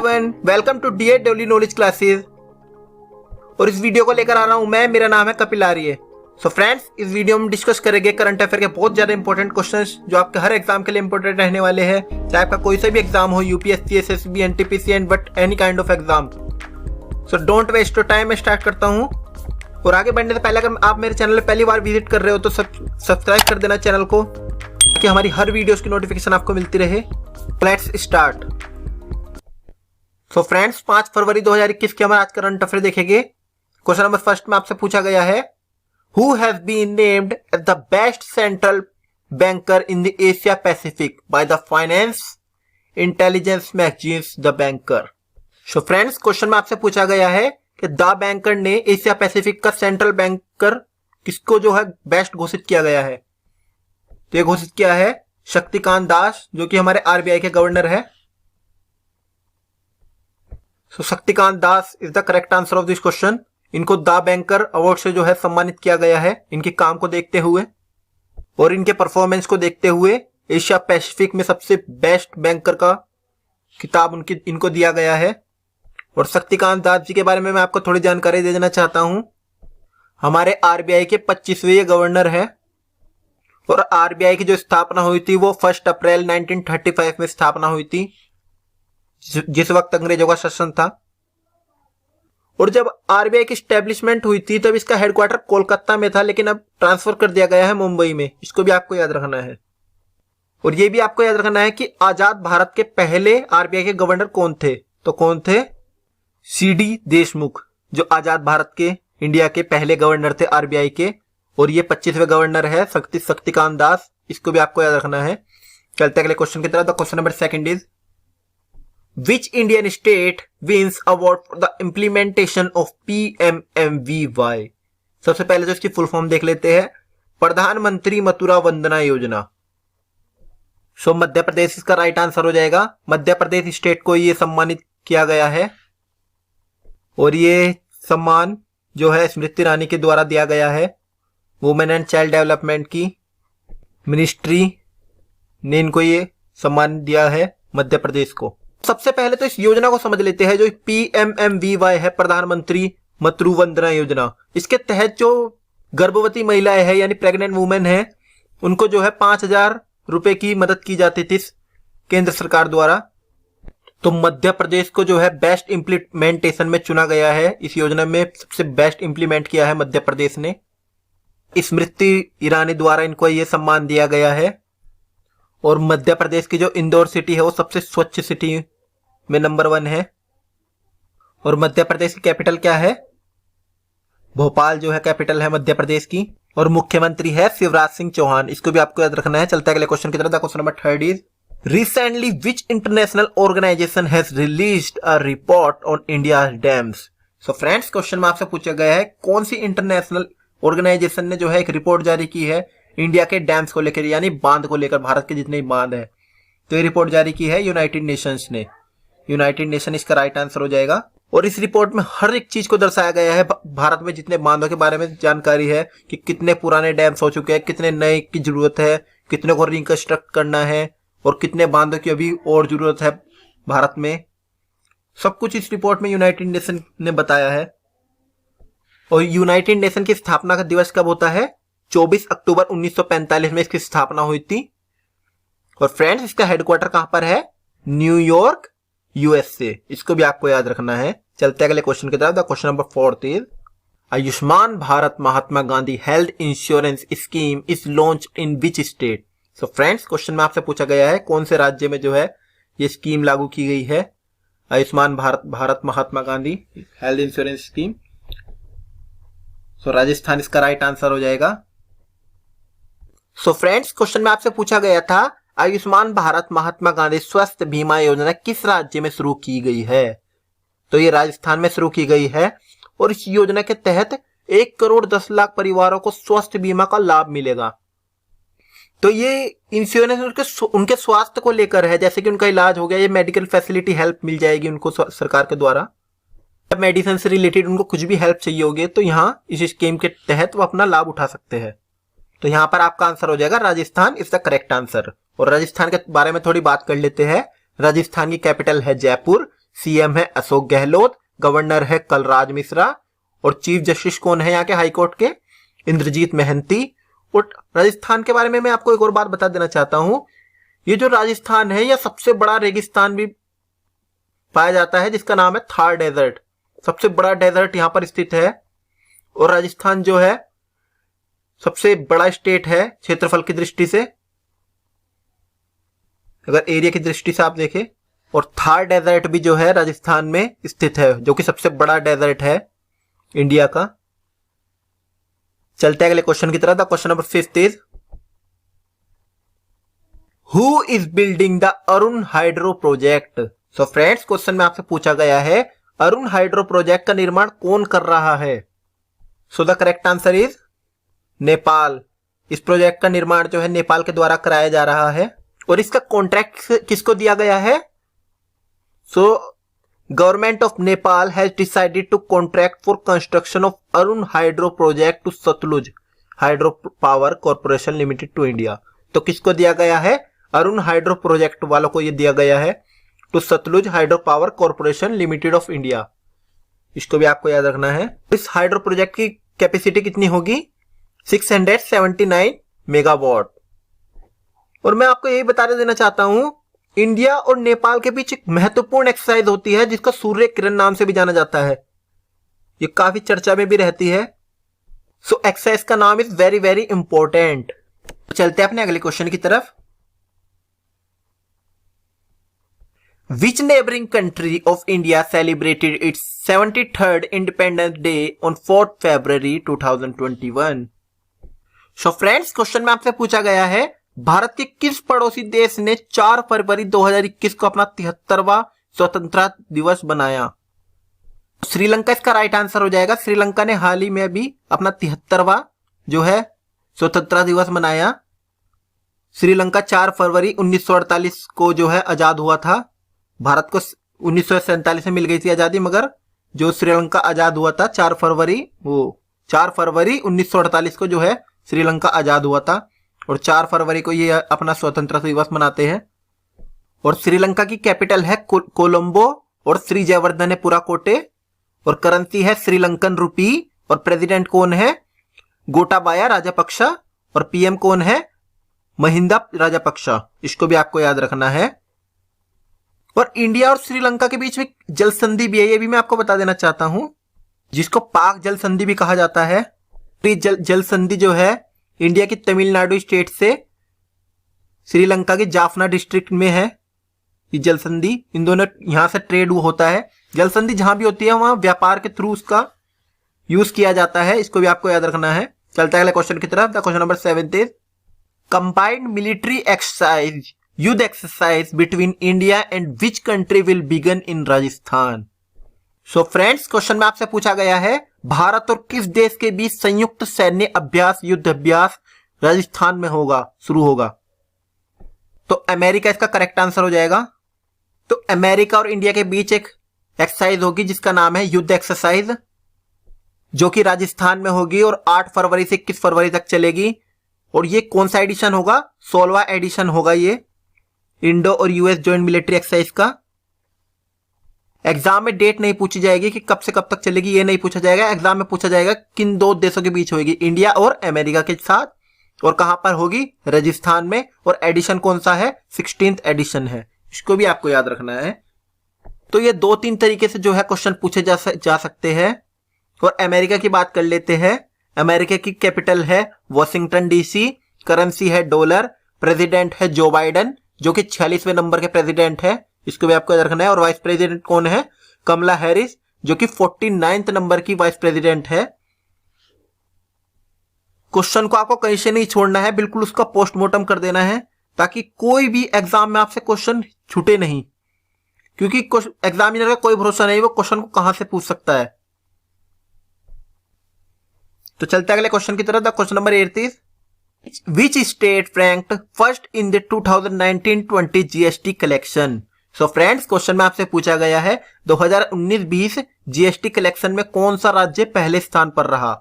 Everyone, welcome to DA daily knowledge classes. और इस video को लेकर आ रहा हूं मैं, मेरा नाम है कपिल आर्य। सो फ्रेंड्स, इस वीडियो में डिस्कस करेंगे करंट अफेयर के बहुत ज्यादा इंपॉर्टेंट क्वेश्चंस जो आपके हर एग्जाम के लिए इंपॉर्टेंट रहने वाले हैं, चाहे आपका कोई सा भी एग्जाम हो, UPSC, SSB, NTPC and but any kind of exam. So don't waste your time, मैं स्टार्ट करता हूँ। और आगे बढ़ने से पहले अगर आप मेरे चैनल पे पहली बार विजिट कर रहे हो तो सब्सक्राइब कर देना चैनल को, कि हमारी हर वीडियोस की नोटिफिकेशन आपको मिलती रहे। Let's start. सो फ्रेंड्स, 5 फरवरी 2021 के हमारे आज करंट अफेयर देखेंगे। क्वेश्चन नंबर फर्स्ट में आपसे पूछा गया है, who has been named as the best central banker in the Asia Pacific by the finance intelligence magazines the banker. So friends, question में आपसे पूछा गया है कि द बैंकर ने एशिया पैसिफिक का सेंट्रल बैंकर किसको जो है बेस्ट घोषित किया गया है। तो ये घोषित किया है शक्तिकांत दास, जो कि हमारे आरबीआई के गवर्नर है। So Shaktikanta Das is the correct answer of this question. इनको द बैंकर अवार्ड से जो है सम्मानित किया गया है, इनके काम को देखते हुए और इनके परफॉर्मेंस को देखते हुए एशिया पैसिफिक में सबसे बेस्ट बैंकर का खिताब इनको दिया गया है। और शक्तिकांत दास जी के बारे में मैं आपको थोड़ी जानकारी दे देना चाहता हूं। हमारे आरबीआई के 25वें गवर्नर है और आरबीआई की जो स्थापना हुई थी वो 1 अप्रैल 1935 में स्थापना हुई थी, जिस वक्त अंग्रेजों का शासन था। और जब आरबीआई की स्टैब्लिशमेंट हुई थी तब इसका हेडक्वार्टर कोलकाता में था, लेकिन अब ट्रांसफर कर दिया गया है मुंबई में। इसको भी आपको याद रखना है। और ये भी आपको याद रखना है कि आजाद भारत के पहले आरबीआई के गवर्नर कौन थे। तो कौन थे? सीडी देशमुख, जो आजाद भारत के इंडिया के पहले गवर्नर थे आरबीआई के। और ये 25वें गवर्नर है शक्तिकांत दास। इसको भी आपको याद रखना है। चलते अगले क्वेश्चन की तरफ। The question number second is, Which Indian state wins award for the implementation of PMMVY? सबसे पहले तो इसकी फुल फॉर्म देख लेते हैं, प्रधानमंत्री मथुरा वंदना योजना। सो मध्य प्रदेश इसका राइट आंसर हो जाएगा। मध्य प्रदेश स्टेट को ये सम्मानित किया गया है और ये सम्मान जो है स्मृति ईरानी के द्वारा दिया गया है। वुमेन एंड चाइल्ड डेवलपमेंट की मिनिस्ट्री ने इनको ये सम्मान दिया है मध्य प्रदेश को। सबसे पहले तो इस योजना को समझ लेते हैं, जो PMMVY है, प्रधानमंत्री मथुरा वंदना योजना। इसके तहत जो गर्भवती महिलाएं हैं यानी प्रेग्नेंट वुमेन है, उनको जो है 5,000 रुपए की मदद की जाती थी केंद्र सरकार द्वारा। तो मध्य प्रदेश को जो है बेस्ट इंप्लीमेंटेशन में चुना गया है। इस योजना में सबसे बेस्ट इंप्लीमेंट किया है मध्य प्रदेश ने। स्मृति ईरानी द्वारा इनको यह सम्मान दिया गया है। और मध्य प्रदेश की जो इंदौर सिटी है वो सबसे स्वच्छ सिटी में नंबर 1 है। और मध्य प्रदेश की कैपिटल क्या है? भोपाल जो है कैपिटल है मध्य प्रदेश की। और मुख्यमंत्री है शिवराज सिंह चौहान। इसको भी आपको याद रखना है। चलते अगले क्वेश्चन की तरफ। Question number third is, recently which international organization has released a report on India dams? So friends, question में आपसे पूछा गया है कौन सी इंटरनेशनल ऑर्गेनाइजेशन ने जो है एक रिपोर्ट जारी की है इंडिया के डैम्स को लेकर, यानी बांध को लेकर, भारत के जितने बांध है। तो ये रिपोर्ट जारी की है यूनाइटेड नेशंस ने। यूनाइटेड नेशन इसका राइट आंसर हो जाएगा। और इस रिपोर्ट में हर एक चीज को दर्शाया गया है। भारत में जितने बांधों के बारे में जानकारी है कि कितने पुराने डैम्स हो चुके हैं, कितने नए की जरूरत है, कितने को रिकंस्ट्रक्ट करना है और कितने बांधों की अभी और जरूरत है भारत में। सब कुछ इस रिपोर्ट में यूनाइटेड नेशन ने बताया है। और यूनाइटेड नेशन की स्थापना का दिवस कब होता है? 24 अक्टूबर 1945 में इसकी स्थापना हुई थी। और फ्रेंड्स, इसका हेडक्वार्टर कहां पर है? New York, USA. इसको भी आपको याद रखना है। चलते अगले क्वेश्चन की तरफ। The question number 4 is, Ayushman Bharat Mahatma Gandhi health insurance scheme is launch in which state? So friends, question में आपसे पूछा गया है कौन से राज्य में जो है ये स्कीम लागू की गई है, Ayushman Bharat Mahatma Gandhi health insurance scheme. सो राजस्थान इसका राइट आंसर हो जाएगा। सो फ्रेंड्स, क्वेश्चन में आपसे पूछा गया था आयुष्मान भारत महात्मा गांधी स्वास्थ्य बीमा योजना किस राज्य में शुरू की गई है? तो ये राजस्थान में शुरू की गई है। और इस योजना के तहत 1 करोड़ 10 लाख परिवारों को स्वास्थ्य बीमा का लाभ मिलेगा। तो ये इंश्योरेंस उनके स्वास्थ्य को लेकर है, जैसे कि उनका इलाज हो गया, ये मेडिकल फैसिलिटी हेल्प मिल जाएगी उनको सरकार के द्वारा। मेडिसिन से रिलेटेड उनको कुछ भी हेल्प चाहिए होगी तो यहाँ इस स्कीम के तहत वो अपना लाभ उठा सकते हैं। तो यहाँ पर आपका आंसर हो जाएगा Rajasthan is the correct answer. और राजस्थान के बारे में थोड़ी बात कर लेते हैं। राजस्थान की कैपिटल है जयपुर, सीएम है अशोक गहलोत, गवर्नर है कलराज मिश्रा और चीफ जस्टिस कौन है यहाँ के हाई कोर्ट के? इंद्रजीत महंती। और राजस्थान के बारे में मैं आपको एक और बात बता देना चाहता हूं, ये जो राजस्थान है यह सबसे बड़ा रेगिस्तान भी पाया जाता है जिसका नाम है थार डेजर्ट। सबसे बड़ा डेजर्ट यहां पर स्थित है। और राजस्थान जो है सबसे बड़ा स्टेट है क्षेत्रफल की दृष्टि से, अगर एरिया की दृष्टि से आप देखें। और थार डेजर्ट भी जो है राजस्थान में स्थित है, जो कि सबसे बड़ा डेजर्ट है इंडिया का। चलते हैं अगले क्वेश्चन की तरफ। The question number 5 is who is building the Arun hydro project? So friends, question में आपसे पूछा गया है अरुण हाइड्रो प्रोजेक्ट का निर्माण कौन कर रहा है? So the correct answer is Nepal. इस प्रोजेक्ट का निर्माण जो है नेपाल के द्वारा कराया जा रहा है। और इसका कॉन्ट्रैक्ट किसको दिया गया है? So government of Nepal has decided to contract for construction of Arun hydro project to Satluj hydro power corporation limited to India. तो किसको दिया गया है? अरुण हाइड्रो प्रोजेक्ट वालों को यह दिया गया है to Satluj hydro power corporation limited of India. इसको भी आपको याद रखना है। इस हाइड्रो प्रोजेक्ट की कैपेसिटी कितनी होगी? 679 मेगावाट। और मैं आपको यही बता देना चाहता हूं, इंडिया और नेपाल के बीच एक महत्वपूर्ण एक्सरसाइज होती है जिसका सूर्य किरण नाम से भी जाना जाता है। ये काफी चर्चा में भी रहती है। सो एक्सरसाइज का नाम इज वेरी वेरी इंपॉर्टेंट। चलते हैं अपने अगले क्वेश्चन की तरफ। Which neighboring country of India celebrated its 73rd Independence Day on 4th February 2021? So friends, question में आपसे पूछा गया है भारत के किस पड़ोसी देश ने 4 फरवरी 2021 को अपना 73वां स्वतंत्रता दिवस बनाया? श्रीलंका इसका राइट आंसर हो जाएगा। श्रीलंका ने हाल ही में अभी अपना 73वां जो है स्वतंत्रता दिवस मनाया। श्रीलंका 4 फरवरी 1948 को जो है आजाद हुआ था। भारत को 1947 में मिल गई थी आजादी, मगर जो श्रीलंका आजाद हुआ था 4 फरवरी 1948 को जो है श्रीलंका आजाद हुआ था। और 4 फरवरी को ये अपना स्वतंत्रता दिवस मनाते हैं। और श्रीलंका की कैपिटल है कोलंबो और श्री जयवर्धन है पुराकोटे। और करेंसी है श्रीलंकन रुपी। और प्रेसिडेंट कौन है? गोटाबाया राजापक्सा। और पीएम कौन है? महिंदा राजापक्सा। इसको भी आपको याद रखना है। और इंडिया और श्रीलंका के बीच में जल संधि भी है, ये भी मैं आपको बता देना चाहता हूं, जिसको पाक जल संधि भी कहा जाता है। जल संधि जो है इंडिया की तमिलनाडु स्टेट से श्रीलंका के जाफना डिस्ट्रिक्ट में है। ये जल संधि इन दोनों यहां से ट्रेड होता है। जल संधि जहां भी होती है वहां व्यापार के थ्रू उसका यूज किया जाता है। इसको भी आपको याद रखना है। चलता है अगले क्वेश्चन की तरफ। The question number 7 is combined military exercise Yudh exercise between India and which country will begin in Rajasthan? So friends, question में आपसे पूछा गया है भारत और किस देश के बीच संयुक्त सैन्य अभ्यास युद्ध अभ्यास राजस्थान में शुरू होगा? तो अमेरिका इसका करेक्ट आंसर हो जाएगा। तो अमेरिका और इंडिया के बीच एक एक्सरसाइज होगी जिसका नाम है युद्ध एक्सरसाइज, जो कि राजस्थान में होगी और 8 फरवरी से 21 फरवरी तक चलेगी। और ये कौन सा एडिशन होगा? 16वां एडिशन होगा ये इंडो और यूएस ज्वाइंट मिलिट्री एक्सरसाइज का। एग्जाम में डेट नहीं पूछी जाएगी कि कब से कब तक चलेगी, ये नहीं पूछा जाएगा। एग्जाम में पूछा जाएगा किन 2 देशों के बीच होगी, इंडिया और अमेरिका के साथ, और कहां पर होगी? राजस्थान में। और एडिशन कौन सा है? 16th एडिशन है। इसको भी आपको याद रखना है। तो ये 2-3 तरीके से जो है क्वेश्चन पूछे जा सकते हैं। और अमेरिका की बात कर लेते हैं। अमेरिका की कैपिटल है वॉशिंगटन डीसी। करेंसी है डॉलर। प्रेसिडेंट है जो बाइडेन, जो कि 46वें नंबर के प्रेसिडेंट है। इसको भी आपको याद रखना है। और वाइस प्रेसिडेंट कौन है? कमला हैरिस, जो कि 49th नंबर की वाइस प्रेसिडेंट है। क्वेश्चन को आपको कहीं से नहीं छोड़ना है, बिल्कुल उसका पोस्टमार्टम कर देना है, ताकि कोई भी एग्जाम में आपसे क्वेश्चन छूटे नहीं। क्योंकि एग्जामिनर का कोई भरोसा नहीं वो क्वेश्चन को कहां से पूछ सकता है। तो चलते अगले क्वेश्चन की तरफ। The question number 8 is which state ranked first in the 2019-20 GST collection? So friends, question में आपसे पूछा गया है 2019-20 जीएसटी कलेक्शन में कौन सा राज्य पहले स्थान पर रहा?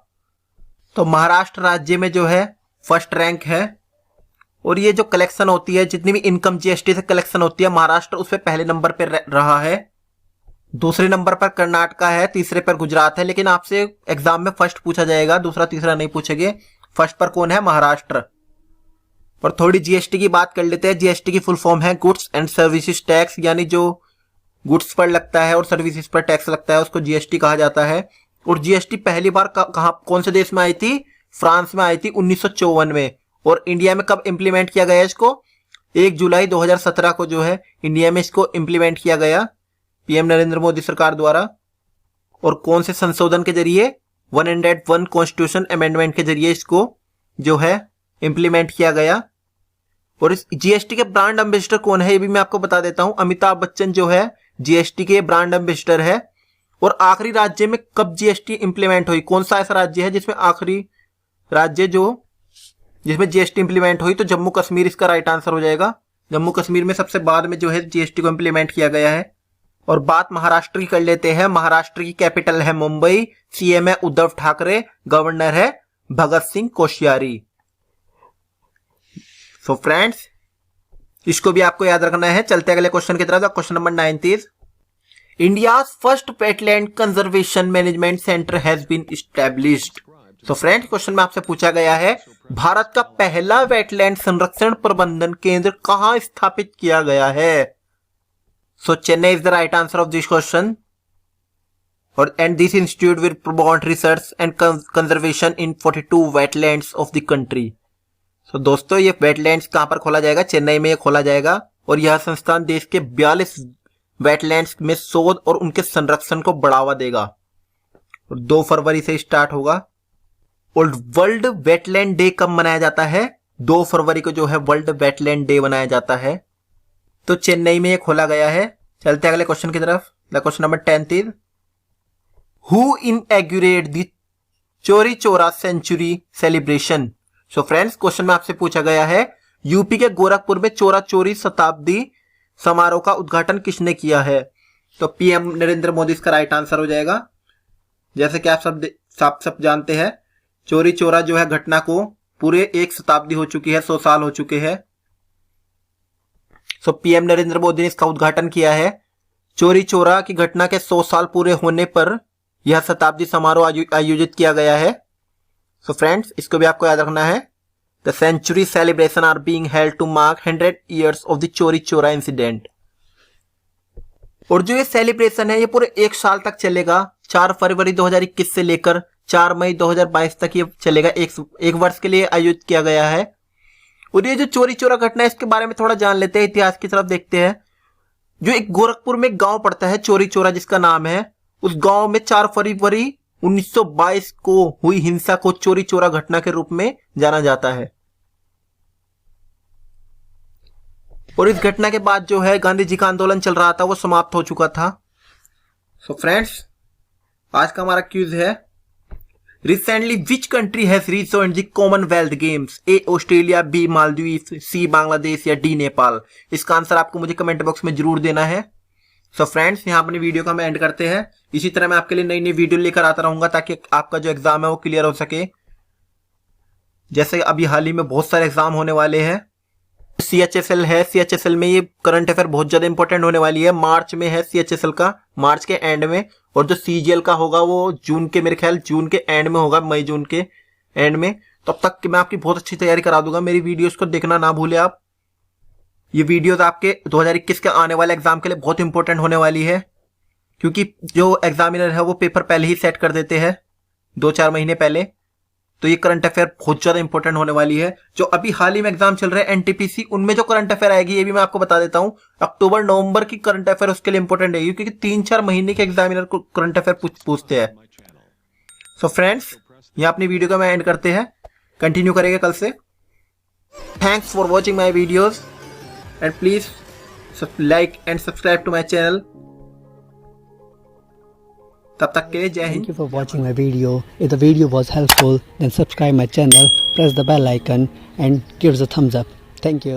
तो महाराष्ट्र राज्य में जो है फर्स्ट रैंक है। और ये जो कलेक्शन होती है, जितनी भी इनकम जीएसटी से कलेक्शन होती है, महाराष्ट्र उसमें पहले नंबर पर रहा है। दूसरे नंबर पर कर्नाटका है, तीसरे पर गुजरात है। लेकिन आपसे एग्जाम में फर्स्ट पूछा जाएगा, दूसरा तीसरा नहीं पूछेंगे। फर्स्ट पर कौन है? महाराष्ट्र। और थोड़ी जीएसटी की बात कर लेते हैं। जीएसटी की फुल फॉर्म है गुड्स एंड सर्विसेज टैक्स, यानी जो गुड्स पर लगता है और सर्विसेज पर टैक्स लगता है उसको जीएसटी कहा जाता है। और जीएसटी पहली बार कौन से देश में आई थी? फ्रांस में आई थी 1954 में। और इंडिया में कब इंप्लीमेंट किया गया इसको? 1 जुलाई 2017 को जो है इंडिया में इसको इंप्लीमेंट किया गया पीएम नरेंद्र मोदी सरकार द्वारा। और कौन से संशोधन के जरिए? 101 कॉन्स्टिट्यूशन अमेंडमेंट के जरिए इसको जो है इंप्लीमेंट किया गया। और इस जीएसटी के ब्रांड एम्बेसडर कौन है ये भी मैं आपको बता देता हूं। अमिताभ बच्चन जो है जीएसटी के ब्रांड एम्बेसडर है। और आखिरी राज्य में कब जीएसटी इंप्लीमेंट हुई? कौन सा ऐसा राज्य है जिसमें आखिरी राज्य जिसमें जीएसटी इंप्लीमेंट हुई? तो जम्मू कश्मीर इसका राइट आंसर हो जाएगा। जम्मू कश्मीर में सबसे बाद में जो है जीएसटी को इंप्लीमेंट किया गया है। और बात महाराष्ट्र की कर लेते हैं। महाराष्ट्र की कैपिटल है मुंबई, सीएम है उद्धव ठाकरे, गवर्नर है भगत सिंह कोश्यारी। सो फ्रेंड्स, इसको भी आपको याद रखना है। चलते अगले क्वेश्चन की तरफ। Question number 9 is India first wetland conservation management centre has been established. तो फ्रेंड्स, क्वेश्चन में आपसे पूछा गया है भारत का पहला वेटलैंड संरक्षण प्रबंधन केंद्र कहां स्थापित किया गया है? So Chennai is the right answer of this question. और and this institute will promote research and conservation in 42 wetlands of the country. So दोस्तों, ये वेटलैंड्स कहां पर खोला जाएगा? चेन्नई में ये खोला जाएगा। और यह संस्थान देश के 42 वेटलैंड्स में शोध और उनके संरक्षण को बढ़ावा देगा। और 2 फरवरी से स्टार्ट होगा। और वर्ल्ड वेटलैंड डे कब मनाया जाता है? 2 फरवरी को जो है वर्ल्ड वेटलैंड डे मनाया जाता है। तो चेन्नई में ये खोला गया है। चलते अगले क्वेश्चन की तरफ। The question number 10 is who inaugurated the Chauri Chaura century celebration. So friends, question में आपसे पूछा गया है यूपी के गोरखपुर में चौरा चौरी शताब्दी समारोह का उद्घाटन किसने किया है? तो पीएम नरेंद्र मोदी इसका राइट आंसर हो जाएगा। जैसे कि आप सब जानते हैं, चौरी चौरा जो है घटना को पूरे 1 शताब्दी हो चुकी है, 100 साल हो चुके हैं। सो पीएम नरेंद्र मोदी ने इसका उद्घाटन किया है। चौरी चौरा की घटना के 100 साल पूरे होने पर यह शताब्दी समारोह आयोजित किया गया है। सो फ्रेंड्स, इसको भी आपको याद रखना है। The century celebration are being held to mark 100 years of the Chauri Chaura incident. और जो ये सेलिब्रेशन है ये पूरे 1 साल तक चलेगा। 4 फरवरी 2021 से लेकर 4 मई 2022 तक ये चलेगा। एक वर्ष के लिए आयोजित किया गया है। और ये जो चौरी चौरा घटना है इसके बारे में थोड़ा जान लेते हैं, इतिहास की तरफ देखते हैं। जो एक गोरखपुर में एक गांव पड़ता है चौरी चौरा जिसका नाम है, उस गांव में 4 फरवरी 1922 को हुई हिंसा को चौरी चौरा घटना के रूप में जाना जाता है। और इस घटना के बाद जो है गांधी जी का आंदोलन चल रहा था वो समाप्त हो चुका था। सो फ्रेंड्स, आज का हमारा क्यूज है recently which country has rejoined the Commonwealth Games? A Australia, B Maldives, C Bangladesh या डी नेपाल। इसका आंसर आपको मुझे कमेंट बॉक्स में जरूर देना है। सो फ्रेंड्स, यहाँ अपनी वीडियो का हम एंड करते हैं। इसी तरह मैं आपके लिए नई नई वीडियो लेकर आता रहूंगा ताकि आपका जो एग्जाम है वो क्लियर हो सके। जैसे अभी हाल ही में बहुत सारे एग्जाम होने वाले हैं। CHSL है, CHSL में ये करंट अफेयर बहुत ज्यादा इंपॉर्टेंट होने वाली है। मार्च में है CHSL का, मार्च के एंड में। और जो CGL का होगा वो जून के, मेरे ख्याल जून के एंड में होगा, मई जून के एंड में। तब तक मैं आपकी बहुत अच्छी तैयारी करा दूंगा। मेरी वीडियोस को देखना ना भूले आप। ये वीडियोस आपके 2021 के आने वाले एग्जाम के लिए बहुत इंपॉर्टेंट होने वाली है, क्योंकि जो एग्जामिनर है वो पेपर पहले ही सेट कर देते हैं 2-4 महीने पहले। तो ये करंट अफेयर बहुत ज्यादा इंपॉर्टेंट होने वाली है। जो अभी हाल ही में एग्जाम चल रहे हैं NTPC, उनमें जो करंट अफेयर आएगी ये भी मैं आपको बता देता हूं। अक्टूबर नवंबर की करंट अफेयर उसके लिए इंपॉर्टेंट है, क्योंकि 3-4 महीने के एग्जामिनर को करंट अफेयर पूछते हैं। सो फ्रेंड्स, यहाँ अपनी वीडियो को मैं एंड करते हैं, कंटिन्यू करेंगे कल से। Thanks for watching my videos and please like and subscribe to my channel. तब तक के लिए जय Hind. Thank you for watching my video. If the video was helpful, then subscribe my channel, press the bell icon and give us a thumbs up. Thank you.